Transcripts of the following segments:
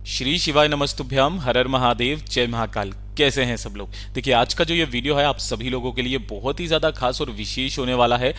श्री शिवाय नमस्तुभ्यम, हर हर महादेव, जय महाकाल। कैसे हैं सब लोग। देखिए, आज का जो ये वीडियो है आप सभी लोगों के लिए बहुत ही ज्यादा खास और विशेष होने वाला है।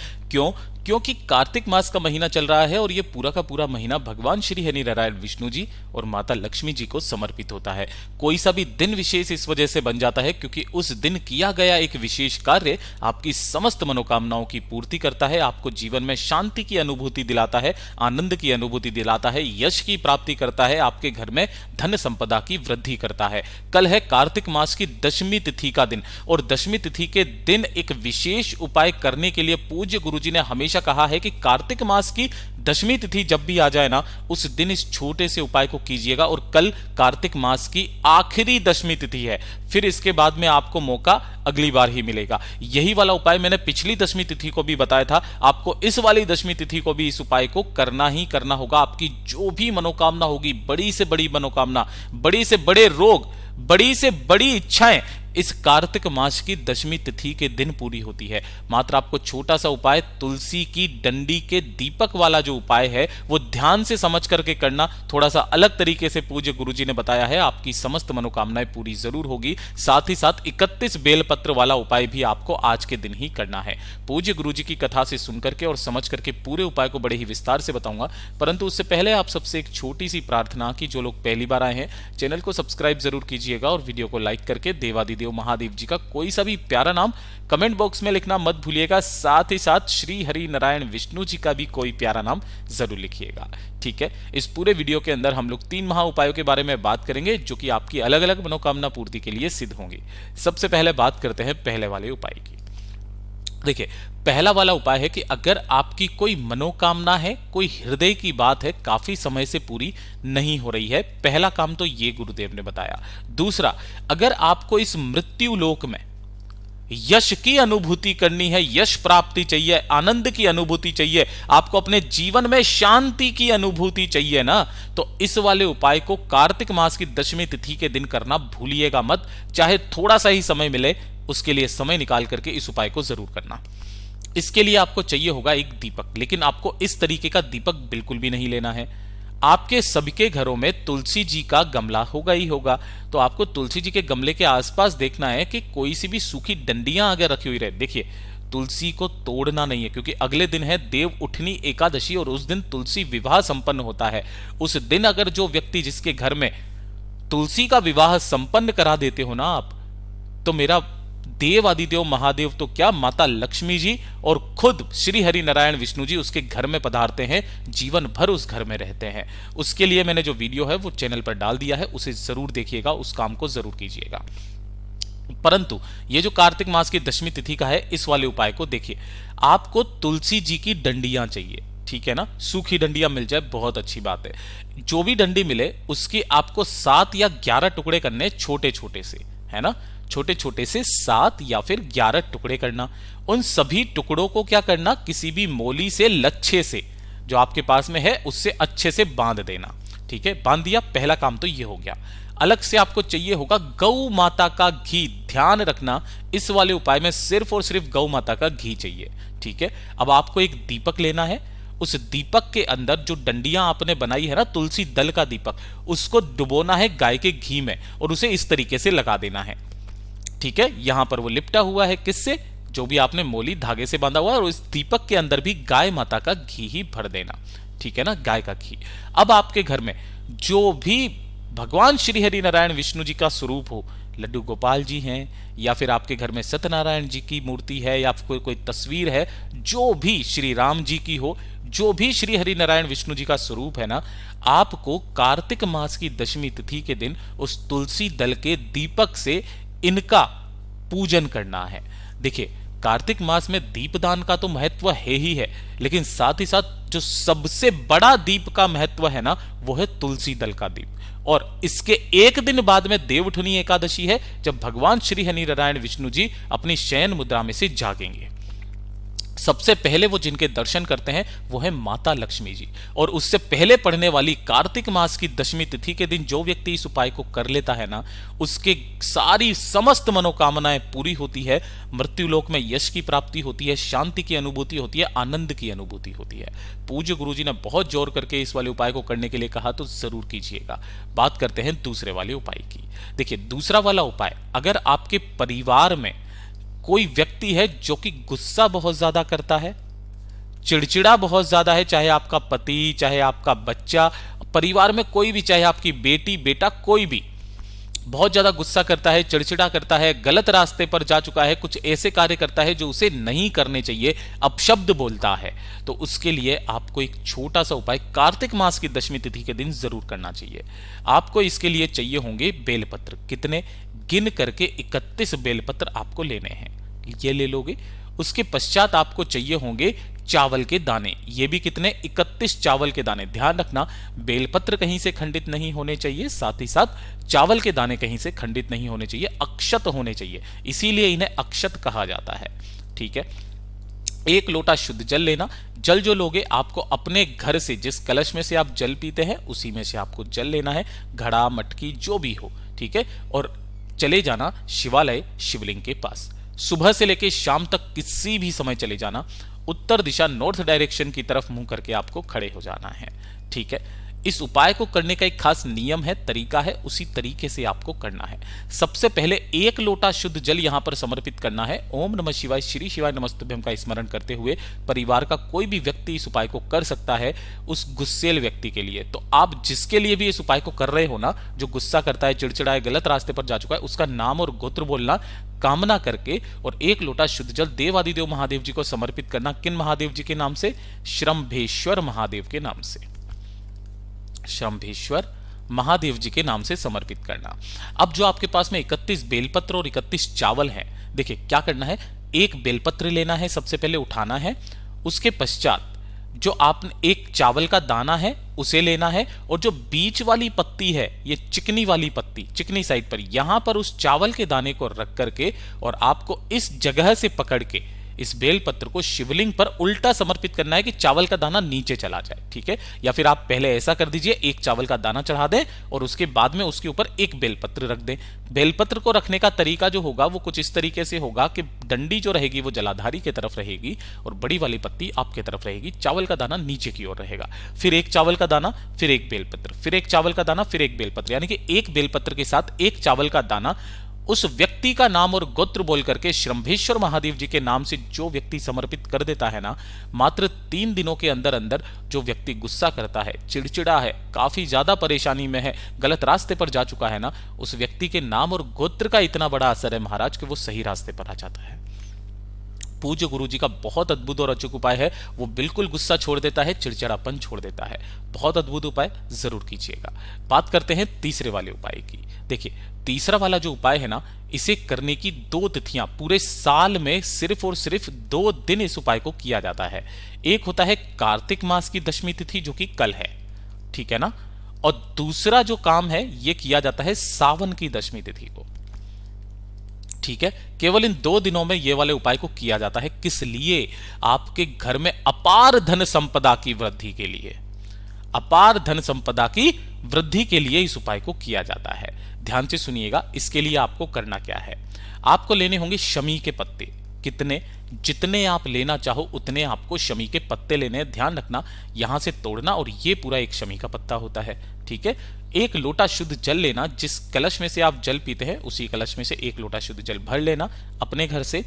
क्योंकि कार्तिक मास का महीना चल रहा है और ये पूरा का पूरा महीना भगवान श्री हरि नारायण विष्णु जी और माता लक्ष्मी जी को समर्पित होता है। कोई सा भी दिन विशेष इस वजह से बन जाता है क्योंकि उस दिन किया गया एक विशेष कार्य आपकी समस्त मनोकामनाओं की पूर्ति करता है, आपको जीवन में शांति की अनुभूति दिलाता है, आनंद की अनुभूति दिलाता है, यश की प्राप्ति करता है, आपके घर में धन संपदा की वृद्धि करता है। कल है कार्तिक मास की दशमी तिथि का दिन और दशमी तिथि के दिन एक विशेष उपाय करने के लिए पूज्य गुरुजी ने हमेशा कहा है कि कार्तिक मास की दशमी तिथि जब भी आ जाए ना, उस दिन इस छोटे से उपाय को कीजिएगा। और कल कार्तिक मास की आखिरी दशमी तिथि है, फिर इसके बाद में आपको मौका अगली बार ही मिलेगा। यही वाला उपाय मैंने पिछली दशमी तिथि को भी बताया था, आपको इस वाली दशमी तिथि को भी इस उपाय को करना ही करना होगा। आपकी जो भी मनोकामना होगी, बड़ी से बड़ी मनोकामना, बड़ी से बड़े रोग, बड़ी से बड़ी इच्छाएं इस कार्तिक मास की दशमी तिथि के दिन पूरी होती है। मात्र आपको छोटा सा उपाय, तुलसी की डंडी के दीपक वाला जो उपाय है वो ध्यान से समझ करके करना, थोड़ा सा अलग तरीके से पूज्य गुरुजी ने बताया है। आपकी समस्त मनोकामनाएं पूरी जरूर होगी। साथ ही साथ 31 बेलपत्र वाला उपाय भी आपको आज के दिन ही करना है। पूज्य गुरुजी की कथा से सुनकर के और समझ करके पूरे उपाय को बड़े ही विस्तार से बताऊंगा, परंतु उससे पहले आप सबसे एक छोटी सी प्रार्थना कि जो लोग पहली बार आए हैं चैनल को सब्सक्राइब जरूर कीजिएगा और वीडियो को लाइक करके देवादिदेव महादेव जी का कोई सा भी प्यारा नाम कमेंट बॉक्स में लिखना मत भूलिएगा। साथ ही साथ श्री हरि नारायण विष्णु जी का भी कोई प्यारा नाम जरूर लिखिएगा। ठीक है, इस पूरे वीडियो के अंदर हम लोग 3 महा उपायों के बारे में बात करेंगे जो कि आपकी अलग अलग मनोकामना पूर्ति के लिए सिद्ध होंगे। सबसे पहले बात करते हैं पहले वाले उपाय की। देखिए, पहला वाला उपाय है कि अगर आपकी कोई मनोकामना है, कोई हृदय की बात है, काफी समय से पूरी नहीं हो रही है, पहला काम तो ये गुरुदेव ने बताया। दूसरा, अगर आपको इस मृत्यु लोक में यश की अनुभूति करनी है, यश प्राप्ति चाहिए, आनंद की अनुभूति चाहिए, आपको अपने जीवन में शांति की अनुभूति चाहिए ना, तो इस वाले उपाय को कार्तिक मास की दशमी तिथि के दिन करना भूलिएगा मत। चाहे थोड़ा सा ही समय मिले, उसके लिए समय निकाल करके इस उपाय को जरूर करना। इसके लिए आपको चाहिए होगा एक दीपक, लेकिन आपको इस तरीके का दीपक बिल्कुल भी नहीं लेना है। आपके सबके घरों में तुलसी जी का गमला होगा ही होगा, तो आपको तुलसी जी के गमले के आसपास देखना है कि कोई सी भी सूखी डंडियां अगर रखी हुई रहे। देखिए, तुलसी को तोड़ना नहीं है क्योंकि अगले दिन है देव उठनी एकादशी और उस दिन तुलसी विवाह संपन्न होता है। उस दिन अगर जो व्यक्ति जिसके घर में तुलसी का विवाह संपन्न करा देते हो ना आप, तो मेरा देव आदिदेव महादेव तो क्या, माता लक्ष्मी जी और खुद श्री हरि नारायण विष्णु जी उसके घर में पधारते हैं, जीवन भर उस घर में रहते हैं। उसके लिए मैंने जो वीडियो है वो चैनल पर डाल दिया है, उसे जरूर देखिएगा, उस काम को जरूर कीजिएगा। परंतु ये जो कार्तिक मास की दशमी तिथि का है, इस वाले उपाय को देखिए, आपको तुलसी जी की डंडियां चाहिए। ठीक है ना, सूखी डंडियां मिल जाए बहुत अच्छी बात है। जो भी डंडी मिले उसकी आपको 7 या 11 टुकड़े करने, छोटे छोटे से, है ना, छोटे छोटे से 7 या फिर 11 टुकड़े करना। उन सभी टुकड़ों को क्या करना, किसी भी मोली से, लच्छे से जो आपके पास में है उससे अच्छे से बांध देना। ठीक है, बांध दिया, पहला काम तो ये हो गया। अलग से आपको चाहिए होगा गौ माता का घी। ध्यान रखना, इस वाले उपाय में सिर्फ और सिर्फ गौ माता का घी चाहिए। ठीक है, अब आपको एक दीपक लेना है, उस दीपक के अंदर जो डंडियां आपने बनाई है ना, तुलसी दल का दीपक, उसको डुबोना है गाय के घी में और उसे इस तरीके से लगा देना है। ठीक है, यहां पर वो लिपटा हुआ है किससे, जो भी आपने मोली धागे से बांधा हुआ है, और इस दीपक के अंदर भी गाय माता का घी ही भर देना। ठीक है ना, गाय का घी। अब आपके घर में जो भी भगवान श्री हरि नारायण विष्णु जी का स्वरूप हो, लड्डू गोपाल जी हैं या फिर आपके घर में सत्यनारायण जी की मूर्ति है या फिर कोई तस्वीर है, जो भी श्री राम जी की हो, जो भी श्री हरि नारायण विष्णु जी का स्वरूप है ना, आपको कार्तिक मास की दशमी तिथि के दिन उस तुलसी दल के दीपक से इनका पूजन करना है। देखिए, कार्तिक मास में दीपदान का तो महत्व है ही है, लेकिन साथ ही साथ जो सबसे बड़ा दीप का महत्व है ना, वो है तुलसी दल का दीप। और इसके एक दिन बाद में देवउठनी एकादशी है, जब भगवान श्री हरि नारायण विष्णु जी अपनी शयन मुद्रा में से जागेंगे। सबसे पहले वो जिनके दर्शन करते हैं वो है माता लक्ष्मी जी। और उससे पहले पड़ने वाली कार्तिक मास की दशमी तिथि के दिन जो व्यक्ति इस उपाय को कर लेता है ना, उसके सारी समस्त मनोकामनाएं पूरी होती है, मृत्युलोक में यश की प्राप्ति होती है, शांति की अनुभूति होती है, आनंद की अनुभूति होती है। पूज्य गुरुजी ने बहुत जोर करके इस वाले उपाय को करने के लिए कहा, तो जरूर कीजिएगा। बात करते हैं दूसरे वाले उपाय की। देखिए, दूसरा वाला उपाय, अगर आपके परिवार में कोई व्यक्ति है जो कि गुस्सा बहुत ज्यादा करता है, चिड़चिड़ा बहुत ज्यादा है, चाहे आपका पति, चाहे आपका बच्चा, परिवार में कोई भी, चाहे आपकी बेटी बेटा, कोई भी बहुत ज्यादा गुस्सा करता है, चिड़चिड़ा करता है, गलत रास्ते पर जा चुका है, कुछ ऐसे कार्य करता है जो उसे नहीं करने चाहिए, अपशब्द बोलता है, तो उसके लिए आपको एक छोटा सा उपाय कार्तिक मास की दशमी तिथि के दिन जरूर करना चाहिए। आपको इसके लिए चाहिए होंगे बेलपत्र। कितने? गिन करके 31 बेलपत्र आपको लेने हैं, ये ले लोगे। उसके पश्चात आपको चाहिए होंगे चावल के दाने। ये भी कितने? 31 चावल के दाने। ध्यान रखना, बेलपत्र कहीं से खंडित नहीं होने चाहिए, साथ ही साथ चावल के दाने कहीं से खंडित नहीं होने चाहिए, अक्षत होने चाहिए, इसीलिए इन्हें अक्षत कहा जाता है। ठीक है। 1 लोटा शुद्ध जल लेना। जल जो लोगे, आपको अपने घर से, जिस कलश में से आप जल पीते हैं उसी में से आपको जल लेना है, घड़ा, मटकी जो भी हो। ठीक है। और चले जाना शिवालय, शिवलिंग के पास। सुबह से लेकर शाम तक किसी भी समय चले जाना। उत्तर दिशा, नॉर्थ डायरेक्शन की तरफ मुंह करके आपको खड़े हो जाना है। ठीक है। इस उपाय को करने का एक खास नियम है, तरीका है, उसी तरीके से आपको करना है। सबसे पहले 1 लोटा शुद्ध जल यहां पर समर्पित करना है। ओम नमः शिवाय, श्री शिवाय नमस्तुभ्यं का स्मरण करते हुए परिवार का कोई भी व्यक्ति इस उपाय को कर सकता है, उस गुस्सेल व्यक्ति के लिए। तो आप जिसके लिए भी इस उपाय को कर रहे हो ना, जो गुस्सा करता है, चिड़चिड़ा है, गलत रास्ते पर जा चुका है, उसका नाम और गोत्र बोलना कामना करके, और 1 लोटा शुद्ध जल देवादिदेव महादेव जी को समर्पित करना। किन महादेव जी के नाम से? श्रम्भेश्वर महादेव के नाम से। शंभेश्वर महादेव जी के नाम से समर्पित करना। अब जो आपके पास में 31 बेलपत्र और 31 चावल हैं, देखिए क्या करना है। 1 बेलपत्र लेना है, सबसे पहले उठाना है। उसके पश्चात जो आपने 1 चावल का दाना है उसे लेना है, और जो बीच वाली पत्ती है, ये चिकनी वाली पत्ती, चिकनी साइड पर, यहां पर उस चावल के दाने को रख करके, और आपको इस जगह से पकड़ के इस बेलपत्र को शिवलिंग पर उल्टा समर्पित करना है कि चावल का दाना नीचे चला जाए। ठीक है। या फिर आप पहले ऐसा कर दीजिए, 1 चावल का दाना चढ़ा दें और उसके बाद में उसके ऊपर 1 बेलपत्र रख दें। बेलपत्र को रखने का तरीका जो होगा वो कुछ इस तरीके से होगा कि डंडी जो रहेगी वो जलाधारी की तरफ रहेगी और बड़ी वाली पत्ती आपके तरफ रहेगी, चावल का दाना नीचे की ओर रहेगा। फिर 1 चावल का दाना, फिर 1 बेलपत्र, फिर 1 चावल का दाना, फिर 1 बेलपत्र, यानी कि 1 बेलपत्र के साथ 1 चावल का दाना। उस व्यक्ति का नाम और गोत्र बोल करके श्रम्भेश्वर महादेव जी के नाम से जो व्यक्ति समर्पित कर देता है ना, मात्र 3 दिनों के अंदर अंदर जो व्यक्ति गुस्सा करता है, चिड़चिड़ा है, काफी ज्यादा परेशानी में है, गलत रास्ते पर जा चुका है ना, उस व्यक्ति के नाम और गोत्र का इतना बड़ा असर है महाराज कि वो सही रास्ते पर आ जाता है। पूज्य गुरु जी का बहुत अद्भुत और अचूक उपाय है। वो बिल्कुल गुस्सा छोड़ देता है, चिड़चिड़ापन छोड़ देता है। बहुत अद्भुत उपाय, जरूर कीजिएगा। बात करते हैं तीसरे वाले उपाय की। देखिए, तीसरा वाला जो उपाय है ना, इसे करने की 2 तिथियां, पूरे साल में सिर्फ और सिर्फ 2 दिन इस उपाय को किया जाता है। एक होता है कार्तिक मास की दशमी तिथि, जो कि कल है, ठीक है ना, और दूसरा जो काम है ये किया जाता है सावन की दशमी तिथि को। ठीक है। केवल इन 2 दिनों में ये वाले उपाय को किया जाता है। किस लिए? आपके घर में अपार धन संपदा की वृद्धि के लिए, अपार धन संपदा की वृद्धि के लिए इस उपाय को किया जाता है। ध्यान से सुनिएगा, इसके लिए आपको करना क्या है। आपको लेने होंगे शमी के पत्ते। कितने? जितने आप लेना चाहो उतने आपको शमी के पत्ते लेने हैं। ध्यान रखना, यहां से तोड़ना, और ये पूरा एक शमी का पत्ता होता है। ठीक है। 1 लोटा शुद्ध जल लेना। जिस कलश में से आप जल पीते हैं उसी कलश में से 1 लोटा शुद्ध जल भर लेना अपने घर से,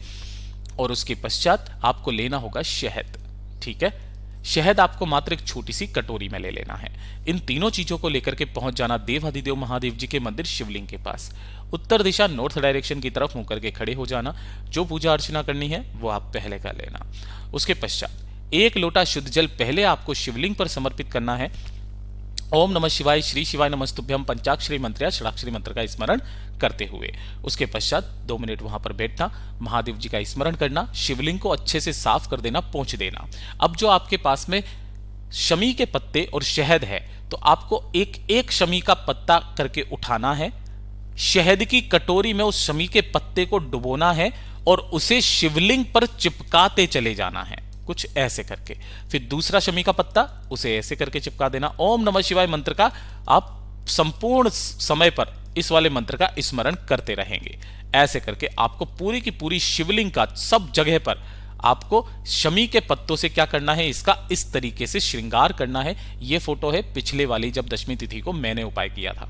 और उसके पश्चात आपको लेना होगा शहद। ठीक है। शहद आपको मात्र एक छोटी सी कटोरी में ले लेना है। इन तीनों चीजों को लेकर के पहुंच जाना देवादिदेव महादेव जी के मंदिर शिवलिंग के पास। उत्तर दिशा, नॉर्थ डायरेक्शन की तरफ मुंह करके खड़े हो जाना। जो पूजा अर्चना करनी है वो आप पहले कर लेना। उसके पश्चात 1 लोटा शुद्ध जल पहले आपको शिवलिंग पर समर्पित करना है। ओम नमः शिवाय, श्री शिवाय नमस्तुभ्यं पंचाक्षरी मंत्र या षडाक्षरी मंत्र का स्मरण करते हुए उसके पश्चात 2 मिनट वहां पर बैठना, महादेव जी का स्मरण करना, शिवलिंग को अच्छे से साफ कर देना, पोंछ देना। अब जो आपके पास में शमी के पत्ते और शहद है, तो आपको एक एक शमी का पत्ता करके उठाना है, शहद की कटोरी में उस शमी के पत्ते को डुबोना है, और उसे शिवलिंग पर चिपकाते चले जाना है, कुछ ऐसे करके। फिर दूसरा शमी का पत्ता, उसे ऐसे करके चिपका देना। ओम नमः शिवाय मंत्र का आप संपूर्ण समय पर इस वाले मंत्र का स्मरण करते रहेंगे। ऐसे करके आपको पूरी की पूरी शिवलिंग का सब जगह पर आपको शमी के पत्तों से क्या करना है, इसका इस तरीके से श्रृंगार करना है। ये फोटो है पिछले वाली जब दशमी तिथि को मैंने उपाय किया था।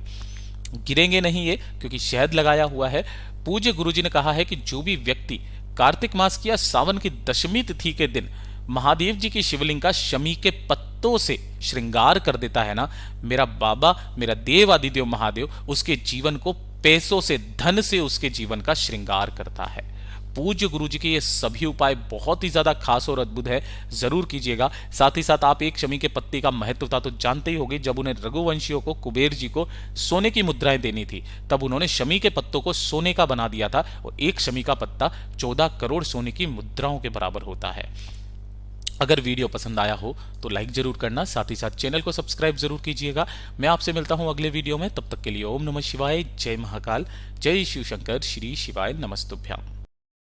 गिरेंगे नहीं ये, क्योंकि शहद लगाया हुआ है। पूज्य गुरुजी ने कहा है कि जो भी व्यक्ति कार्तिक मास की या सावन की दशमी तिथि के दिन महादेव जी की शिवलिंग का शमी के पत्तों से श्रृंगार कर देता है ना, मेरा बाबा, मेरा देव आदिदेव महादेव उसके जीवन को पैसों से, धन से उसके जीवन का श्रृंगार करता है। पूज्य गुरुजी के ये सभी उपाय बहुत ही ज्यादा खास और अद्भुत है, जरूर कीजिएगा। साथ ही साथ आप एक शमी के पत्ते का महत्वता तो जानते ही होंगे। जब उन्हें रघुवंशियों को कुबेर जी को सोने की मुद्राएं देनी थी, तब उन्होंने शमी के पत्तों को सोने का बना दिया था, और एक शमी का पत्ता 14 करोड़ सोने की मुद्राओं के बराबर होता है। अगर वीडियो पसंद आया हो तो लाइक जरूर करना, साथ ही साथ चैनल को सब्सक्राइब जरूर कीजिएगा। मैं आपसे मिलता हूं अगले वीडियो में, तब तक के लिए ओम नमः शिवाय, जय महाकाल, जय शिव शंकर, श्री शिवाय नमस्तुभ्याम।